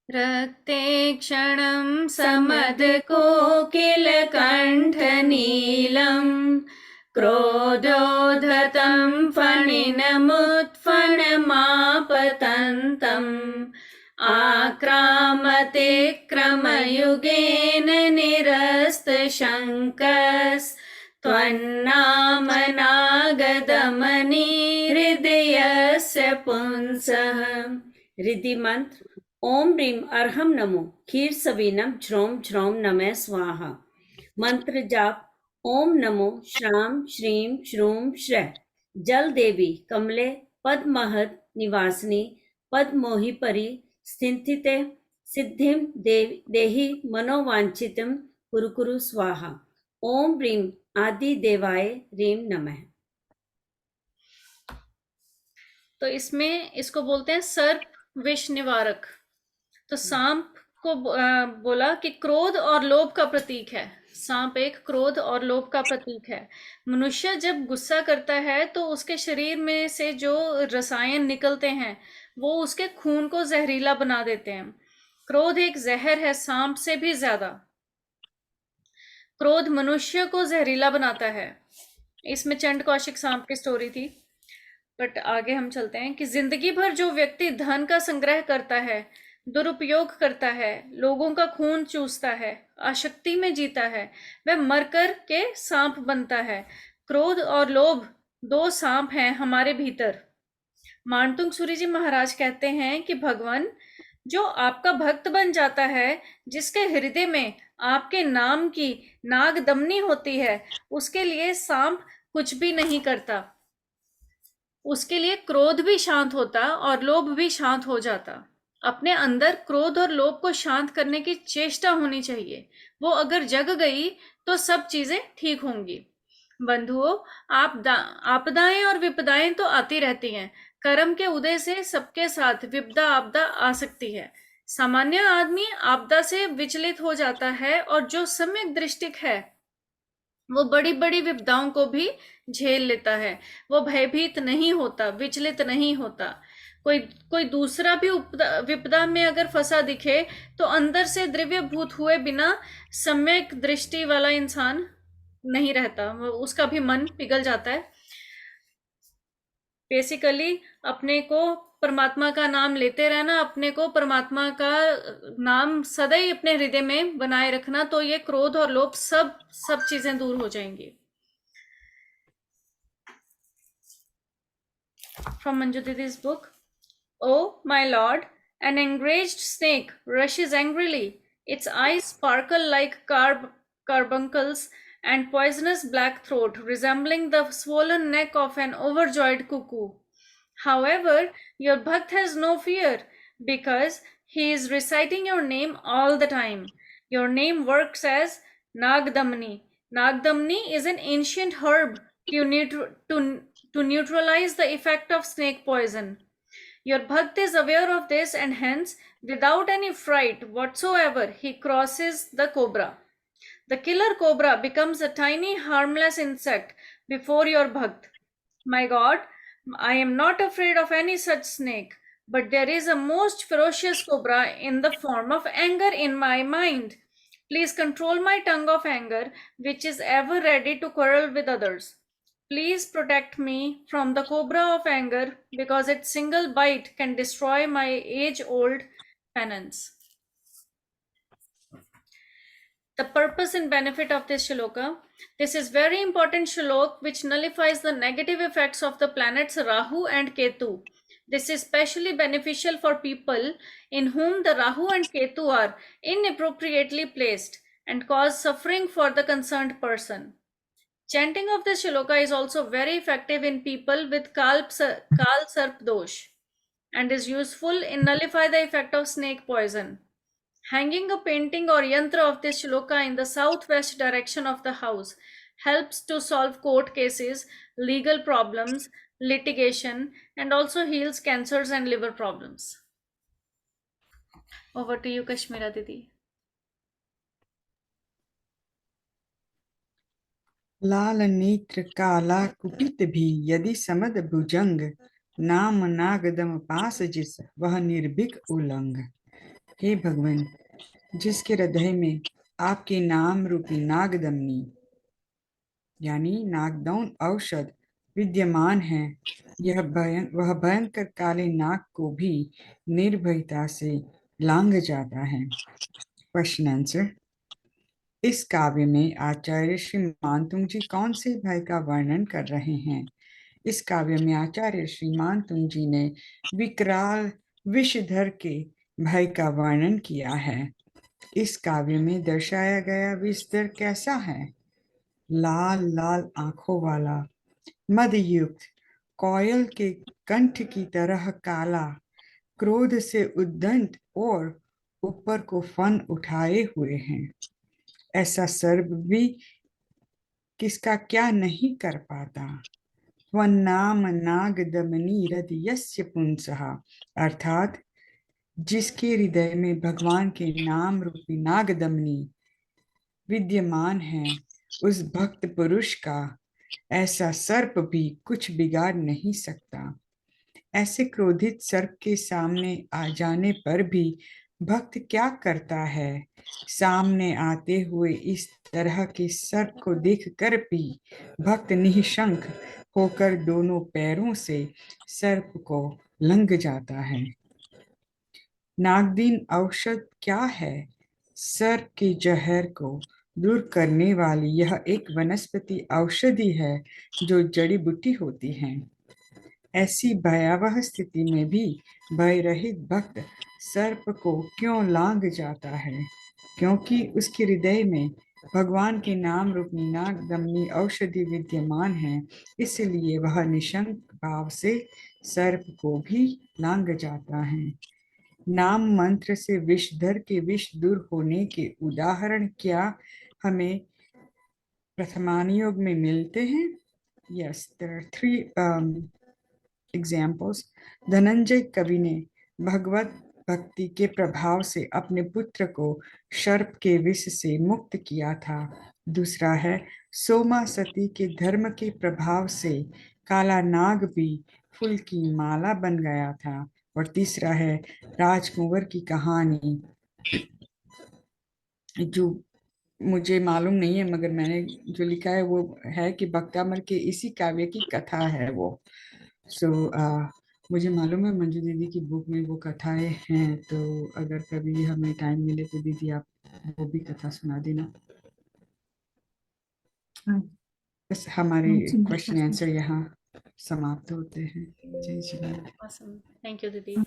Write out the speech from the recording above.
रक्ते क्षणं समदकोकिलकण्ठनीलम् क्रोधोद्धतं फणिनमुत्फणमापतन्तम् आक्रामतिक्रमयुगेन निरस्तशङ्कस्त्वन्नामनागदमनी हृदयस्य पुंसः। रिद्धि मंत्र ओम ह्रीम अर्हम नमो खीर सवीनम झ्रोम झ्रोम नमः स्वाहा। मंत्र जाप ओम नमो श्राम श्रीम श्रूम श्रः जल देवी कमले पद्महत निवासिनी पद्मोहि परि स्थिते सिद्धिम देहि मनोवांछितम कुरु कुरु स्वाहा। ओम ह्रीम आदि देवाय ह्रीम नमः। तो इसमें इसको बोलते हैं सर्प विष निवारक। तो सांप को बोला कि क्रोध और लोभ का प्रतीक है। सांप एक क्रोध और लोभ का प्रतीक है। मनुष्य जब गुस्सा करता है तो उसके शरीर में से जो रसायन निकलते हैं वो उसके खून को जहरीला बना देते हैं। क्रोध एक जहर है, सांप से भी ज्यादा। क्रोध मनुष्य को जहरीला बनाता है। इसमें चंड कौशिक सांप की स्टोरी थी। बट आगे हम चलते हैं कि जिंदगी भर जो व्यक्ति धन का संग्रह करता है, दुरुपयोग करता है, लोगों का खून चूसता है, आसक्ति में जीता है, वह मरकर के सांप बनता है। क्रोध और लोभ दो सांप हैं हमारे भीतर। मानतुंग सूरी जी महाराज कहते हैं कि भगवान जो आपका भक्त बन जाता है, जिसके हृदय में आपके नाम की नागदमनी होती है, उसके लिए सांप कुछ भी नहीं करता। उसके लिए क्रोध भी शांत होता और लोभ भी शांत हो जाता। अपने अंदर क्रोध और लोभ को शांत करने की चेष्टा होनी चाहिए। वो अगर जग गई तो सब चीजें ठीक होंगी। बंधुओं, आपदाएं और विपदाएं तो आती रहती हैं। कर्म के उदय से सबके साथ विपदा आपदा आ सकती है। सामान्य आदमी आपदा से विचलित हो जाता है और जो सम्यक दृष्टिक है वो बड़ी बड़ी विपदाओं को भी झेल लेता है। वो भयभीत नहीं होता, विचलित नहीं होता। कोई कोई दूसरा भी विपदा में अगर फंसा दिखे तो अंदर से द्रव्यभूत हुए बिना सम्यक दृष्टि वाला इंसान नहीं रहता, उसका भी मन पिघल जाता है। बेसिकली अपने को परमात्मा का नाम लेते रहना, अपने को परमात्मा का नाम सदैव अपने हृदय में बनाए रखना, तो ये क्रोध और लोभ सब चीजें दूर हो जाएंगी। From Manju Didi's book. Oh, my lord, an enraged snake rushes angrily. Its eyes sparkle like carbuncles and poisonous black throat, resembling the swollen neck of an overjoyed cuckoo. However, your bhakt has no fear, because he is reciting your name all the time. Your name works as Nagdamni. Nagdamni is an ancient herb to neutralize the effect of snake poison. Your bhakt is aware of this, and hence, without any fright whatsoever, he crosses the cobra. The killer cobra becomes a tiny harmless insect before your bhakt. My God, I am not afraid of any such snake, but there is a most ferocious cobra in the form of anger in my mind. Please control my tongue of anger, which is ever ready to quarrel with others. Please protect me from the cobra of anger, because its single bite can destroy my age-old penance. The purpose and benefit of this shloka. This is very important shlok which nullifies the negative effects of the planets Rahu and Ketu. This is especially beneficial for people in whom the Rahu and Ketu are inappropriately placed and cause suffering for the concerned person. Chanting of this shloka is also very effective in people with Kal Sarp dosh and is useful in nullify the effect of snake poison. Hanging a painting or yantra of this shloka in the southwest direction of the house helps to solve court cases, legal problems, litigation, and also heals cancers and liver problems. Over to you, Kashmira Didi. लाल नेत्र काला कुटित भी यदि समद भुजंग नाम नागदम पास जिस वह निर्भीक उलंग। हे भगवान, जिसके हृदय में आपके नाम रूपी नागदमनी यानी नागदौन औषध विद्यमान है, वह भयंकर काले नाग को भी निर्भयता से लांघ जाता है। Question answer. इस काव्य में आचार्य श्री मानतुंग जी कौन से भय का वर्णन कर रहे हैं? इस काव्य में आचार्य श्री मानतुंग जी ने विकराल विषधर के भय का वर्णन किया है। इस काव्य में दर्शाया गया विषधर कैसा है? लाल लाल आंखों वाला, मदयुक्त, कोयल के कंठ की तरह काला, क्रोध से उद्दंड और ऊपर को फन उठाए हुए हैं। ऐसा सर्प भी किसका क्या नहीं कर पाता। वन्नाम नाग दमनी हृदयस्य पुंसः, अर्थात जिसके हृदय में भगवान के नाम रूपी नागदमनी विद्यमान है, उस भक्त पुरुष का ऐसा सर्प भी कुछ बिगाड़ नहीं सकता। ऐसे क्रोधित सर्प के सामने आ जाने पर भी भक्त क्या करता है? सामने आते हुए इस तरह के सर्प को देखकर भी भक्त निशंक होकर दोनों पैरों से सर्प को लंघ जाता है। नागदीन औषध क्या है? सर्प के जहर को दूर करने वाली यह एक वनस्पति औषधि है जो जड़ी बूटी होती है। ऐसी भयावह स्थिति में भी भय रहित भक्त सर्प को क्यों लांघ जाता है? क्योंकि उसके हृदय में भगवान के नाम रूपी नागदमनी औषधि विद्यमान है, इसलिए वह निशंक भाव से सर्प को भी लांघ जाता है। नाम मंत्र से विषधर के विष दूर होने के उदाहरण क्या हमें प्रथमानुयोग में मिलते हैं? Yes, there are three examples. Dhananjay कवि ने भगवत भक्ति के प्रभाव से अपने पुत्र को सर्प के विष से मुक्त किया था। दूसरा है सोमा सती के धर्म के प्रभाव से काला नाग भी फूल की माला बन गया था। और तीसरा है राजकुंवर की कहानी, जो मुझे मालूम नहीं है मगर मैंने जो लिखा है वो है कि बख्तामर के इसी काव्य की कथा है वो। सो मुझे मालूम है मंजू दीदी की बुक में वो कथाएं हैं, तो अगर कभी हमें टाइम मिले तो दीदी आप वो भी कथा सुना देना। हाँ, बस हमारे सुंदर क्वेश्चन कथा। आंसर यहाँ समाप्त होते हैं। जय Shri Ram. awesome. Thank you, Didi. हाँ।